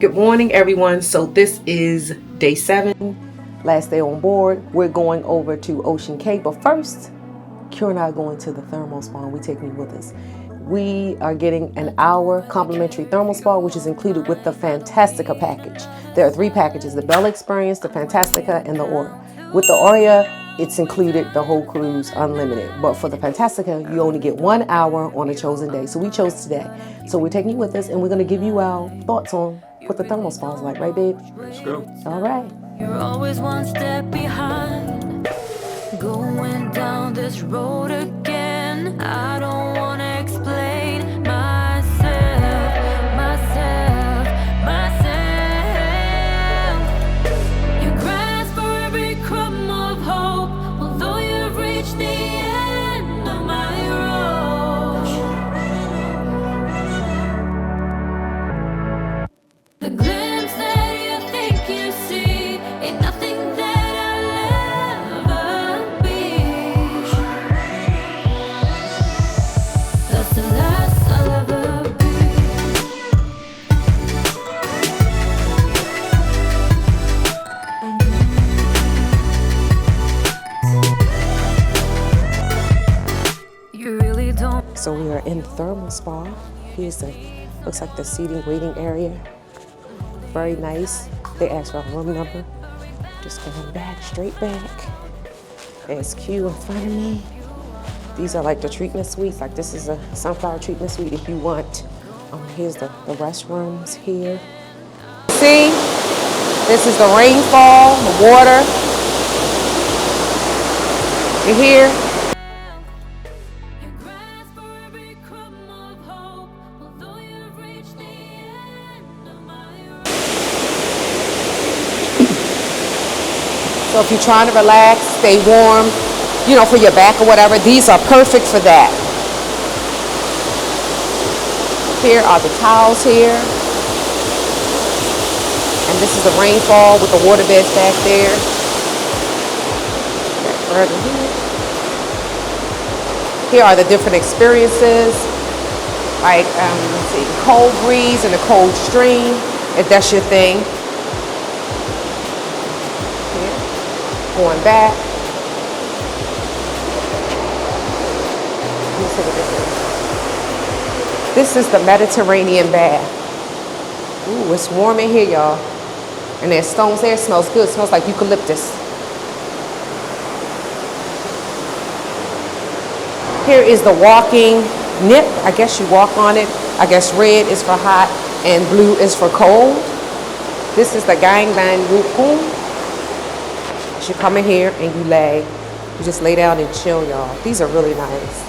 Good morning, everyone. So this is day 7, last day on board. We're going over to Ocean Cape, but first, Q and I are going to the thermal spa, and we take me with us. We are getting an hour complimentary thermal spa, which is included with the Fantastica package. There are 3 packages: the Bella Experience, the Fantastica, and the Aurea. With the Aurea, it's included the whole cruise, unlimited. But for the Fantastica, you only get 1 hour on a chosen day. So we chose today. So we're taking you with us, and we're going to give you our thoughts on what the thermal spa is like, right, babe? Let's go. All right. You're always one step behind, going down this road again. I don't wanna explain myself. You grasp for every crumb of hope, although you've reached the end of my road. The glimpse that you think you see ain't nothing that I'll ever be. That's the last I'll ever be. You really don't. So we are in the thermal spa. Here's the, looks like the seating waiting area. Very nice. They asked for a room number. Just going back, straight back. There's Q in front of me. These are like the treatment suites. Like this is a sunflower treatment suite if you want. Here's the restrooms here. See, this is the rainfall, the water. You hear? You grasp for every crumb of hope, although you've reached the end of my road. So if you're trying to relax, stay warm, you know, for your back or whatever, these are perfect for that. Here are the towels here. And this is the rainfall with the water beds back there. Back further here. Here are the different experiences, like, let's see, cold breeze and a cold stream, if that's your thing. Here. Going back. Let me see what this is. This is the Mediterranean bath. Ooh, it's warm in here, y'all. And there's stones there. It smells good. It smells like eucalyptus. Here is the walking Kneipp. I guess you walk on it. I guess red is for hot and blue is for cold. This is the gangbang room. You come in here and you lay. You just lay down and chill, y'all. These are really nice.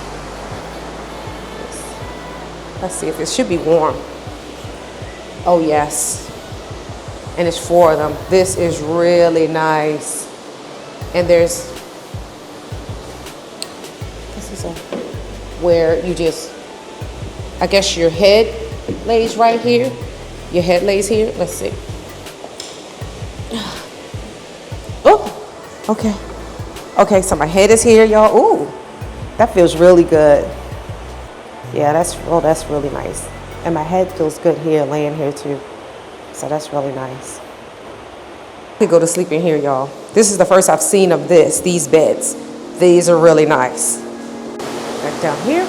Let's see if it should be warm. Oh, yes. And it's 4 of them. This is really nice. And there's, this is where you just, I guess your head lays right here. Your head lays here. Let's see. Oh, okay. Okay, so my head is here, y'all. Ooh, that feels really good. Yeah, that's really nice. And my head feels good here, laying here too. So that's really nice. We go to sleep in here, y'all. This is the first I've seen of these beds. These are really nice. Back down here.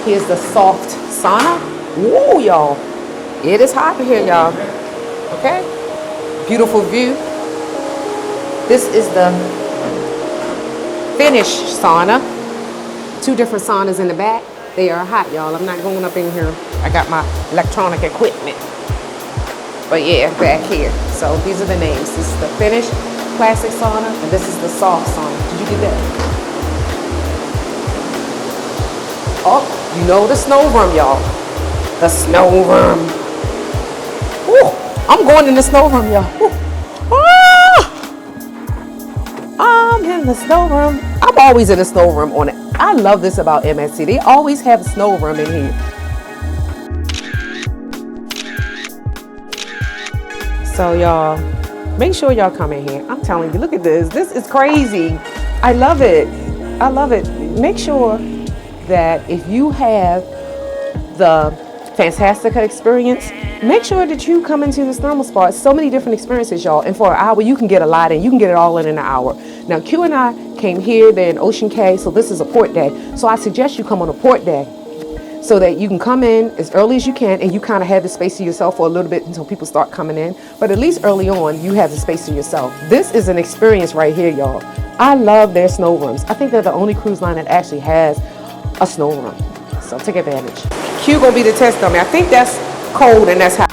Here's the soft sauna. Ooh, y'all. It is hot in here, y'all. Okay. Beautiful view. This is the Finnish sauna. 2 different saunas in the back. They are hot, y'all. I'm not going up in here. I got my electronic equipment. But yeah, back here. So these are the names. This is the Finnish classic sauna, and this is the soft sauna. Did you get that? Oh, you know the snow room, y'all. The snow room. Ooh, I'm going in the snow room, y'all. I'm in the snow room. I'm always in the snow room on it. I love this about MSC. They always have a snow room in here. So y'all, make sure y'all come in here. I'm telling you, look at this. This is crazy. I love it. I love it. Make sure that if you have the fantastic experience, make sure that you come into this thermal spa. It's so many different experiences, y'all. And for an hour, you can get a lot in. You can get it all in an hour. Now, Q and I came here, they're in Ocean Cay, so this is a port day. So I suggest you come on a port day so that you can come in as early as you can and you kind of have the space to yourself for a little bit until people start coming in. But at least early on, you have the space to yourself. This is an experience right here, y'all. I love their snow rooms. I think they're the only cruise line that actually has a snow room. So take advantage. Q gonna be the test dummy. I think that's cold and that's hot.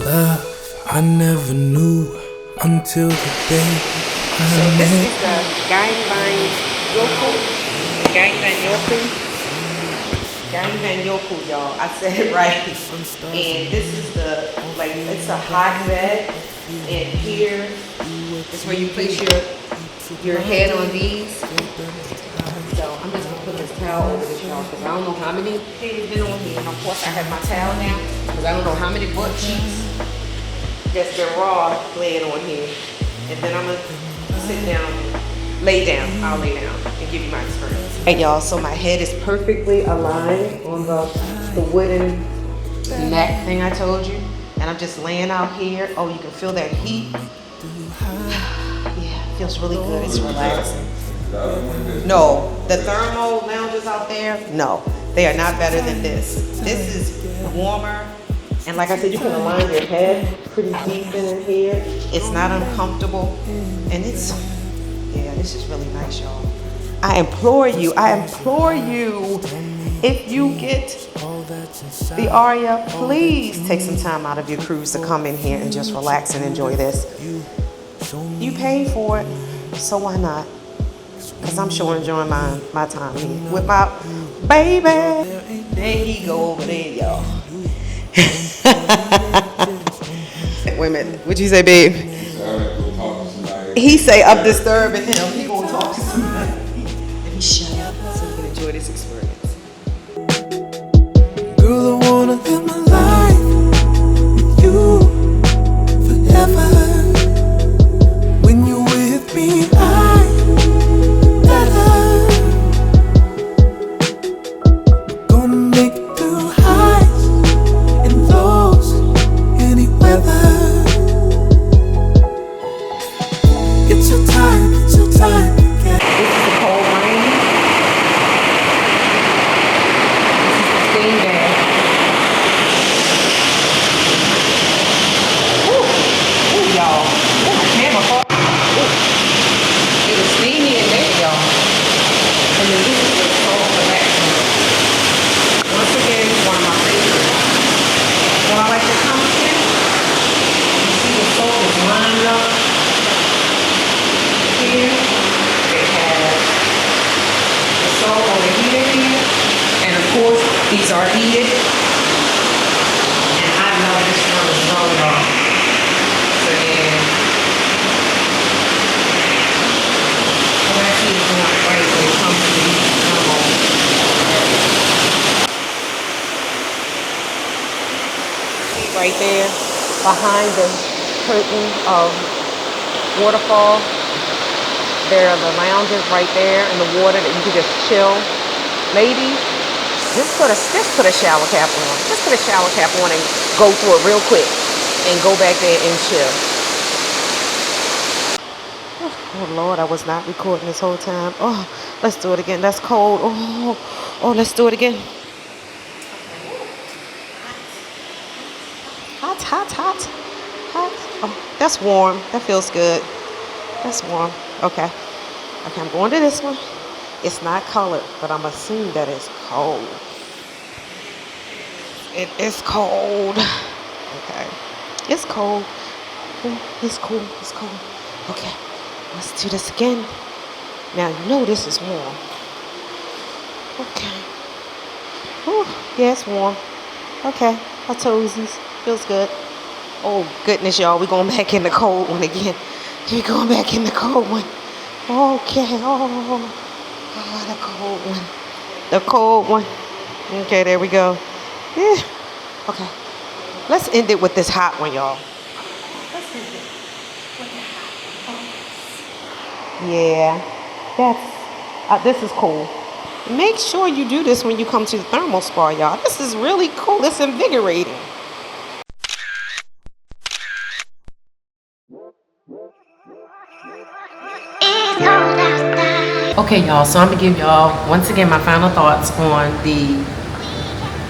Love, I never knew until the day I met. This is the Gangbang Yoku, y'all. I said it right. And this is the, like, it's a hot bed. And here is where you place your head on these. So I'm just gonna put this towel over this, y'all, because I don't know how many heads been on here. And of course I have my towel now, because I don't know how many butt cheeks that's been raw laying on here. And then I'm gonna sit down, lay down. I'll lay down and give you my experience. Hey y'all, so my head is perfectly aligned on the wooden neck thing I told you. And I'm just laying out here. Oh, you can feel that heat. Yeah, it feels really good. It's relaxing. No, the thermal lounges out there, no, they are not better than this. This is warmer. And like I said, you can align your head pretty deep in here. It's not uncomfortable. And it's, yeah, this is really nice, y'all. I implore you, if you get the Aurea, please take some time out of your cruise to come in here and just relax and enjoy this. You paid for it, so why not? Because I'm sure enjoying my time here with my baby. There he go over there, y'all. Wait a minute, what'd you say, babe? He say I'm disturbing him. He gonna talk to somebody. Let me shut up so you can enjoy this experience. Girl, I wanna live my life with you forever. When you're with me, I'm better. Gonna make it through highs and lows, any weather. It's your time again. This is a cold rain. This is the steam bath. Ooh, y'all. Ooh, my camera caught. Ooh. It was steamy in there, y'all. And then this is the cold relaxing. Once again, one of my favorites. When I like to come here, you see the salt is lining up. Here, they have the salt on the heater here, and of course, these are heated. And I love this one as well, y'all. So yeah, well, that heat is not right when it comes to the thermal. Right there, behind the curtain of waterfall. There are the lounges right there in the water that you can just chill. Ladies, just put a shower cap on. Just put a shower cap on and go through it real quick and go back there and chill. Oh Lord, I was not recording this whole time. Oh, let's do it again. That's cold. Oh, let's do it again. Hot. Oh, that's warm. That feels good. That's warm. Okay, I'm going to this one. It's not colored, but I'm assuming that it's cold. It is cold. Okay, it's cold. It's cool. Okay, let's do this again. Now you know this is warm. Okay. Yeah, it's warm. Okay, our toesies. Feels good. Oh, goodness, y'all. We're going back in the cold one again. We're going back in the cold one. Okay. Oh, the cold one. The cold one. Okay, there we go. Yeah. Okay. Let's end it with this hot one, y'all. Let's end it with the hot one. Yeah. This is cool. Make sure you do this when you come to the thermal spa, y'all. This is really cool. It's invigorating. Okay, y'all, so I'm going to give y'all, once again, my final thoughts on the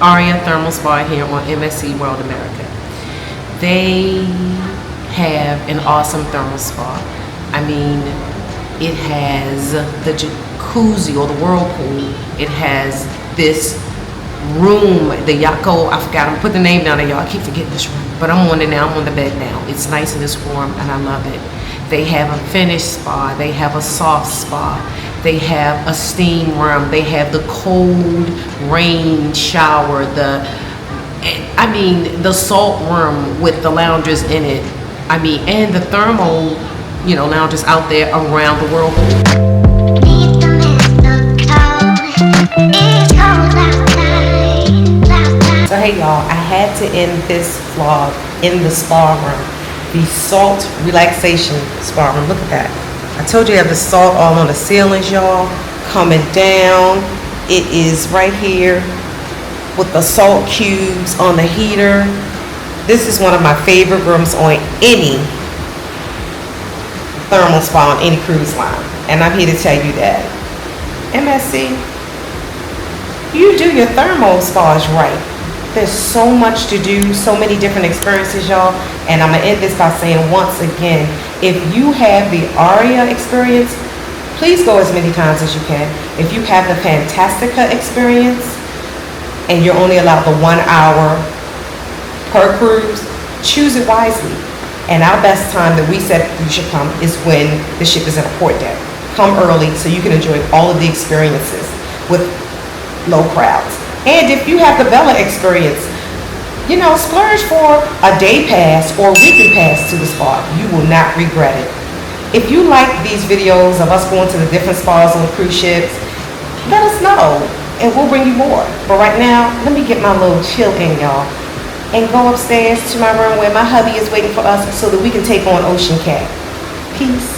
Aurea Thermal Spa here on MSC World America. They have an awesome thermal spa. I mean, it has the jacuzzi or the whirlpool. It has this room, the Yako, I forgot, I'm putting the name down there, y'all. I keep forgetting this room, but I'm on it now. I'm on the bed now. It's nice and it's warm, and I love it. They have a finished spa. They have a soft spa. They have a steam room. They have the cold rain shower. The salt room with the loungers in it. I mean, and the thermal, lounges out there around the world. So hey y'all, I had to end this vlog in the spa room, the salt relaxation spa room. Look at that. I told you I have the salt all on the ceilings, y'all, coming down. It is right here with the salt cubes on the heater. This is one of my favorite rooms on any thermal spa on any cruise line, and I'm here to tell you that MSC, you do your thermal spas right. There's so much to do, so many different experiences, y'all. And I'm gonna end this by saying once again, if you have the Aurea experience, please go as many times as you can. If you have the Fantastica experience and you're only allowed the 1 hour per cruise, choose it wisely. And our best time that we said you should come is when the ship is in a port deck. Come early so you can enjoy all of the experiences with low crowds. And if you have the Bella experience, splurge for a day pass or a weekly pass to the spa. You will not regret it. If you like these videos of us going to the different spas on cruise ships, let us know and we'll bring you more. But right now, let me get my little chill in, y'all, and go upstairs to my room where my hubby is waiting for us so that we can take on Ocean Cat. Peace.